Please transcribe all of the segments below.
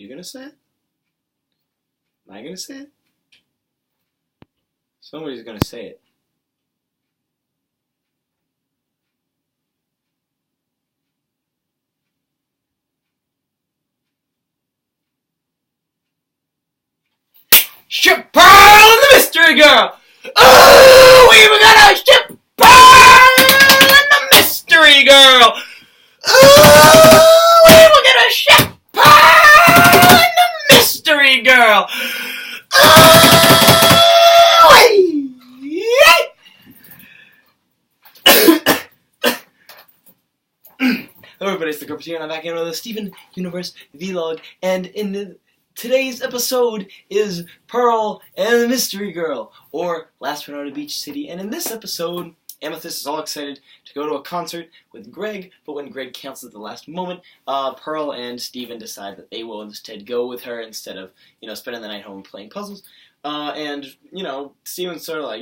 You gonna say it? Am I gonna say it? Somebody's gonna say it. Ship Pearl and the Mystery Girl! Oh, we've got a Ship Pearl and the Mystery Girl! Oh, we've got a Ship Pearl and the Mystery Girl! Hello everybody, it's the Group here, and I'm back in with the Steven Universe Vlog, and in today's episode is Pearl and the Mystery Girl, or Last One Out of Beach City, and in this episode, Amethyst is all excited to go to a concert with Greg, but when Greg cancels at the last moment, Pearl and Steven decide that they will instead go with her instead of, spending the night home playing puzzles. And, Steven's sort of like,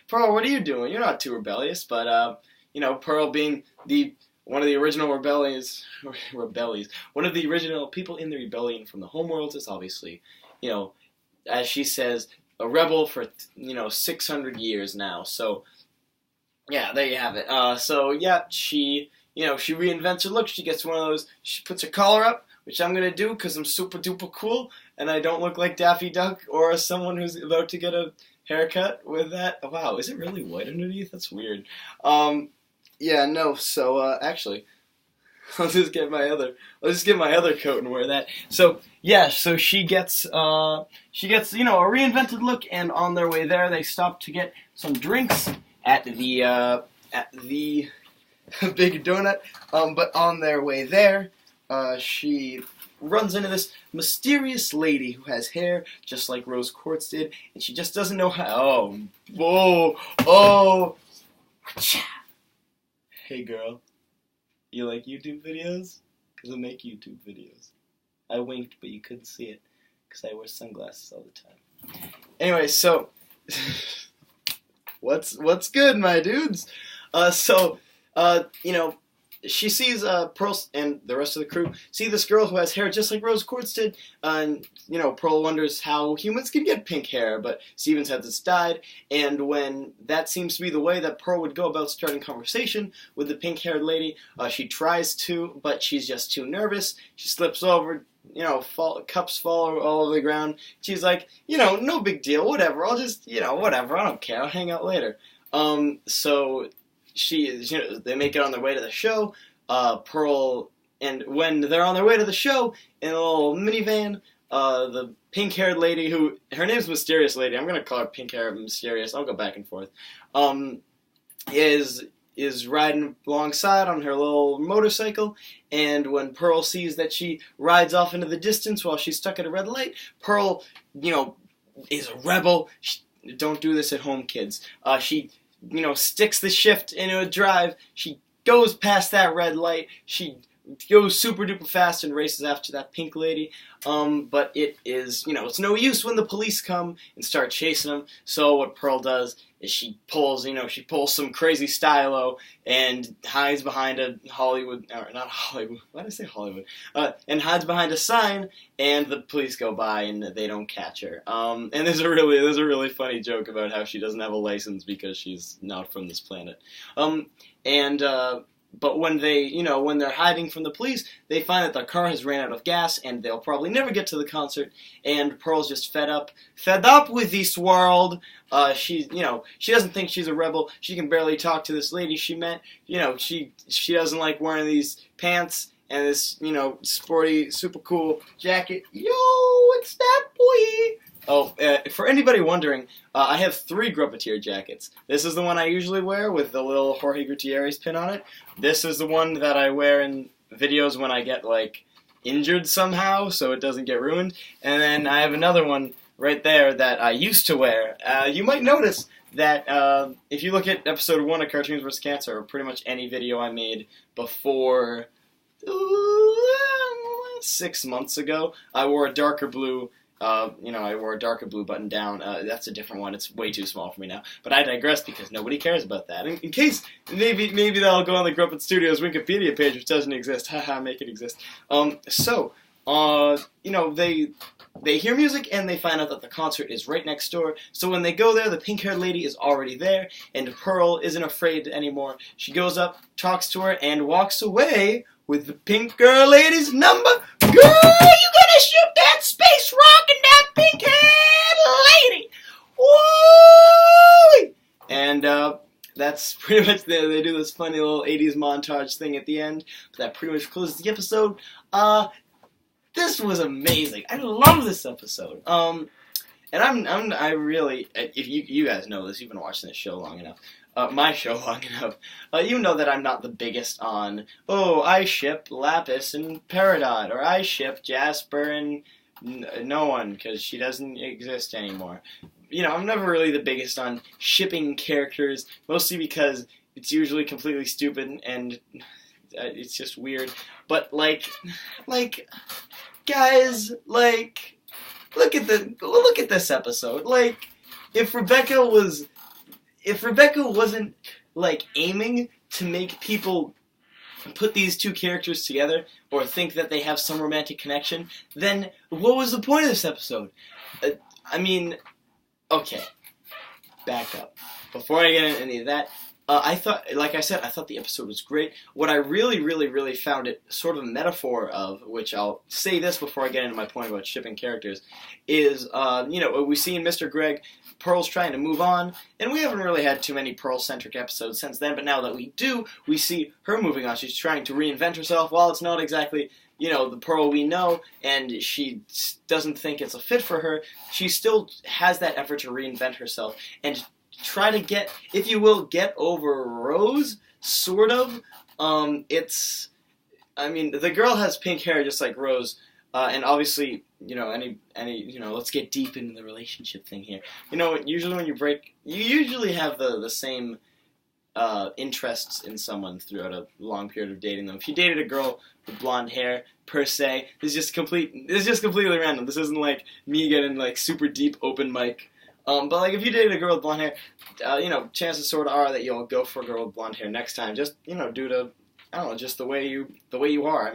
Pearl, what are you doing? You're not too rebellious, but, Pearl being one of the original one of the original people in the rebellion from the homeworlds is obviously, as she says, a rebel for, 600 years now. So, yeah, there you have it. She reinvents her look. She gets one of those, she puts her collar up, which I'm going to do because I'm super duper cool, and I don't look like Daffy Duck or someone who's about to get a haircut with that. Wow, is it really white underneath? That's weird. Actually, I'll just get my other coat and wear that. So, yeah, so she gets, a reinvented look, and on their way there, they stop to get some drinks at the Big Donut, but on their way there, she runs into this mysterious lady who has hair just like Rose Quartz did, and she just doesn't know how. Hey girl, you like YouTube videos? Because I make YouTube videos. I winked, but you couldn't see it, because I wear sunglasses all the time. Anyway, so, what's good, my dudes? She sees Pearl and the rest of the crew see this girl who has hair just like Rose Quartz did, and Pearl wonders how humans can get pink hair, but Steven says it's dyed, and when that seems to be the way that Pearl would go about starting conversation with the pink-haired lady, she tries to, but she's just too nervous. She slips over, cups fall all over the ground. She's like, no big deal, whatever, I'll just, whatever, I don't care, I'll hang out later. They make it on their way to the show. Pearl, and when they're on their way to the show, in a little minivan, the pink-haired lady, who, her name's Mysterious Lady, I'm gonna call her pink-haired Mysterious, I'll go back and forth, is riding alongside on her little motorcycle, and when Pearl sees that she rides off into the distance while she's stuck at a red light, Pearl, is a rebel. Don't do this at home, kids. She sticks the shift into a drive. She goes past that red light. She goes super duper fast and races after that pink lady. But it is, it's no use when the police come and start chasing them. So what Pearl does is she pulls some crazy stylo and hides behind a not Hollywood, why did I say Hollywood? And hides behind a sign, and the police go by and they don't catch her. And there's a really funny joke about how she doesn't have a license because she's not from this planet. But when when they're hiding from the police, they find that their car has ran out of gas, and they'll probably never get to the concert, and Pearl's just fed up with this world. She doesn't think she's a rebel. She can barely talk to this lady she met. She doesn't like wearing these pants and this, sporty, super cool jacket. Yo, it's that boy! Oh, for anybody wondering, I have 3 Grumpetier jackets. This is the one I usually wear with the little Jorge Gutierrez pin on it. This is the one that I wear in videos when I get, injured somehow, so it doesn't get ruined. And then I have another one right there that I used to wear. You might notice that if you look at episode 1 of Cartoons vs. Cancer, or pretty much any video I made before 6 months ago, I wore a darker blue I wore a darker blue button down. That's a different one. It's way too small for me now. But I digress because nobody cares about that. In case, maybe that'll go on the Grow Up Studios Wikipedia page, which doesn't exist. Haha, make it exist. They hear music and they find out that the concert is right next door. So when they go there, the pink-haired lady is already there, and Pearl isn't afraid anymore. She goes up, talks to her, and walks away with the pink girl lady's number. Girl, you gonna shoot that space rock and that pink-haired lady! Woo! And that's pretty much they do this funny little 80s montage thing at the end. But that pretty much closes the episode. This was amazing. I love this episode. And I really, if you guys know this, you've been watching this show long enough, my show long enough, you know that I'm not the biggest on, I ship Lapis and Peridot, or I ship Jasper and no one, because she doesn't exist anymore. I'm never really the biggest on shipping characters, mostly because it's usually completely stupid and it's just weird. But guys, look at this episode. If Rebecca wasn't aiming to make people put these two characters together or think that they have some romantic connection, then what was the point of this episode? Okay, back up. Before I get into any of that, I thought the episode was great. What I really, really, really found it sort of a metaphor of, which I'll say this before I get into my point about shipping characters, is, we see in Mr. Greg, Pearl's trying to move on, and we haven't really had too many Pearl-centric episodes since then, but now that we do, we see her moving on. She's trying to reinvent herself. While it's not exactly, the Pearl we know, and she doesn't think it's a fit for her, she still has that effort to reinvent herself, and try to get over Rose, sort of. The girl has pink hair just like Rose, and obviously, let's get deep into the relationship thing here. Usually when you break, you usually have the same interests in someone throughout a long period of dating them. If you dated a girl with blonde hair, per se, it's just completely random. This isn't like me getting super deep open mic. But if you dated a girl with blonde hair, chances sort of are that you'll go for a girl with blonde hair next time. Just due to just the way you are.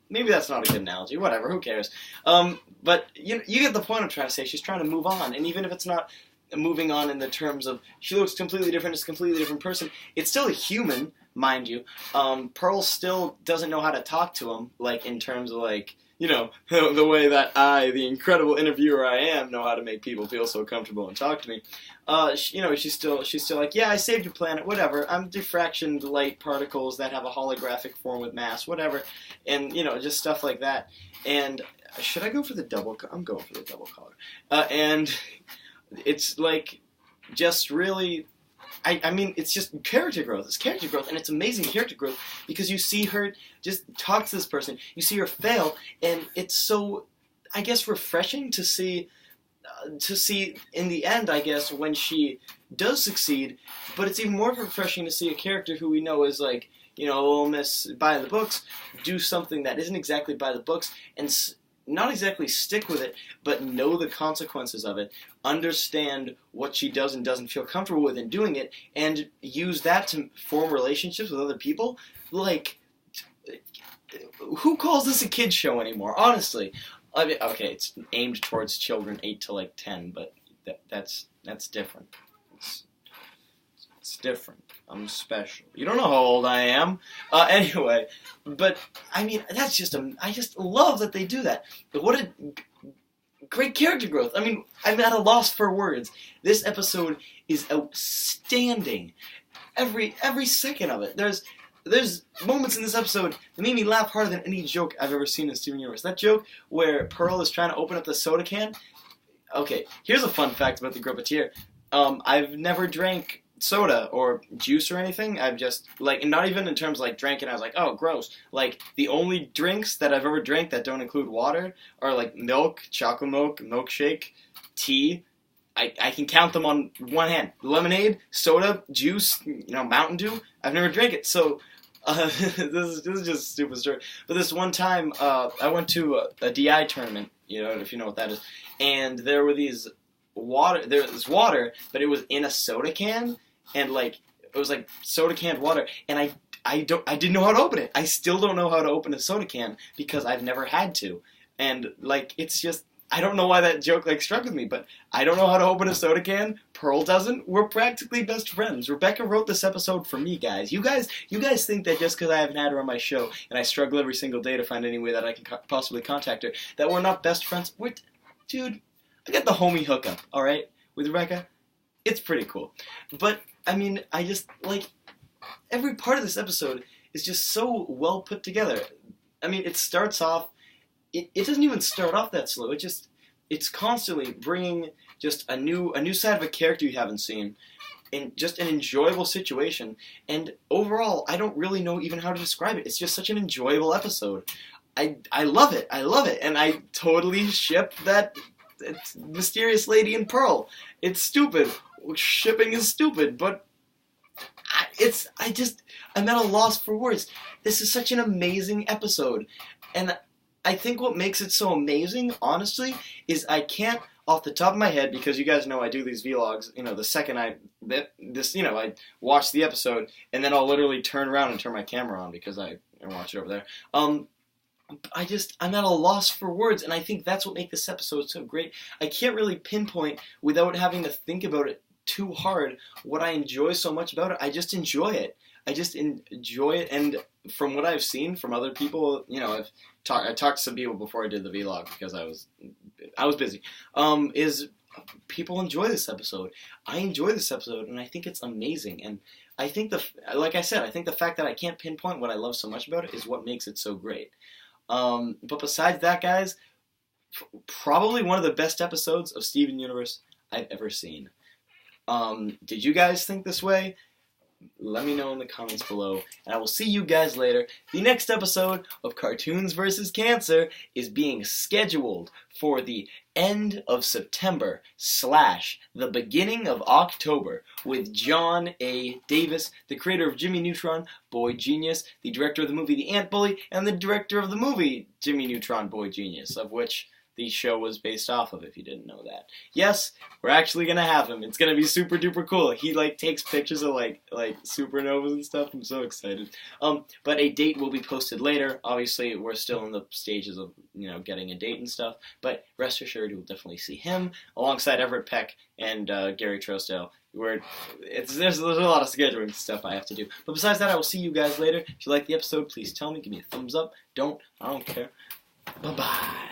Maybe that's not a good analogy. Whatever, who cares? But you get the point I'm trying to say. She's trying to move on, and even if it's not moving on in the terms of she looks completely different, it's a completely different person, it's still a human, mind you. Pearl still doesn't know how to talk to him, in terms of the way that I, the incredible interviewer I am, know how to make people feel so comfortable and talk to me. She's still like, yeah, I saved your planet, whatever. I'm diffractioned light particles that have a holographic form with mass, whatever. And, just stuff like that. And should I go for the double? I'm going for the double color. And it's just really, it's just character growth. It's character growth, and it's amazing character growth because you see her just talk to this person. You see her fail, and it's so, I guess, refreshing to see in the end, I guess, when she does succeed. But it's even more refreshing to see a character who we know is a little miss by the books do something that isn't exactly by the books and not exactly stick with it, but know the consequences of it, understand what she does and doesn't feel comfortable with in doing it, and use that to form relationships with other people. Who calls this a kid's show anymore? Honestly. Okay, it's aimed towards children 8 to 10, but that's different. It's different. I'm special. You don't know how old I am. Anyway, but that's I just love that they do that. But what a great character growth. I'm at a loss for words. This episode is outstanding. Every second of it. There's moments in this episode that made me laugh harder than any joke I've ever seen in Steven Universe. That joke where Pearl is trying to open up the soda can. Okay, here's a fun fact about the Grubbeteer. I've never drank soda or juice or anything. I've just and not even in terms of drank it, I was like, oh, gross. The only drinks that I've ever drank that don't include water are milk, chocolate milk, milkshake, tea. I can count them on one hand. Lemonade, soda, juice, Mountain Dew. I've never drank it, so this is just a stupid story. But this one time, I went to a DI tournament, if you know what that is, and there was water, but it was in a soda can, and like it was like soda canned water, and I didn't know how to open it. I still don't know how to open a soda can because I've never had to, and like it's just. I don't know why that joke like struck with me, but I don't know how to open a soda can. Pearl doesn't. We're practically best friends. Rebecca wrote this episode for me, guys. You guys think that just because I haven't had her on my show and I struggle every single day to find any way that I can possibly contact her, that we're not best friends. Dude, I got the homie hookup, all right, with Rebecca. It's pretty cool. But I mean, I just like every part of this episode is just so well put together. I mean, it starts off. It doesn't even start off that slow. It's constantly bringing just a new side of a character you haven't seen, in just an enjoyable situation. And overall, I don't really know even how to describe it. It's just such an enjoyable episode. I love it. I love it, and I totally ship that mysterious lady in Pearl. It's stupid. Shipping is stupid, but I'm at a loss for words. This is such an amazing episode, and I think what makes it so amazing, honestly, is I can't, off the top of my head, because you guys know I do these vlogs, the second I watch the episode, and then I'll literally turn around and turn my camera on because I watch it over there. I'm at a loss for words, and I think that's what makes this episode so great. I can't really pinpoint, without having to think about it too hard, what I enjoy so much about it. I just enjoy it. And from what I've seen from other people, I talked to some people before I did the vlog because I was busy. Is people enjoy this episode? I enjoy this episode, and I think it's amazing. And I think like I said, I think the fact that I can't pinpoint what I love so much about it is what makes it so great. But besides that, guys, probably one of the best episodes of Steven Universe I've ever seen. Did you guys think this way? Let me know in the comments below, and I will see you guys later. The next episode of Cartoons vs. Cancer is being scheduled for the end of September / the beginning of October with John A. Davis, the creator of Jimmy Neutron, Boy Genius, the director of the movie The Ant Bully, and the director of the movie Jimmy Neutron, Boy Genius, of which the show was based off of, if you didn't know that. Yes, we're actually gonna have him. It's gonna be super duper cool. He takes pictures of like supernovas and stuff. I'm so excited. But a date will be posted later. Obviously, we're still in the stages of getting a date and stuff. But rest assured, you'll definitely see him alongside Everett Peck and Gary Trousdale. There's a lot of scheduling stuff I have to do. But besides that, I will see you guys later. If you like the episode, please tell me. Give me a thumbs up. I don't care. Bye bye.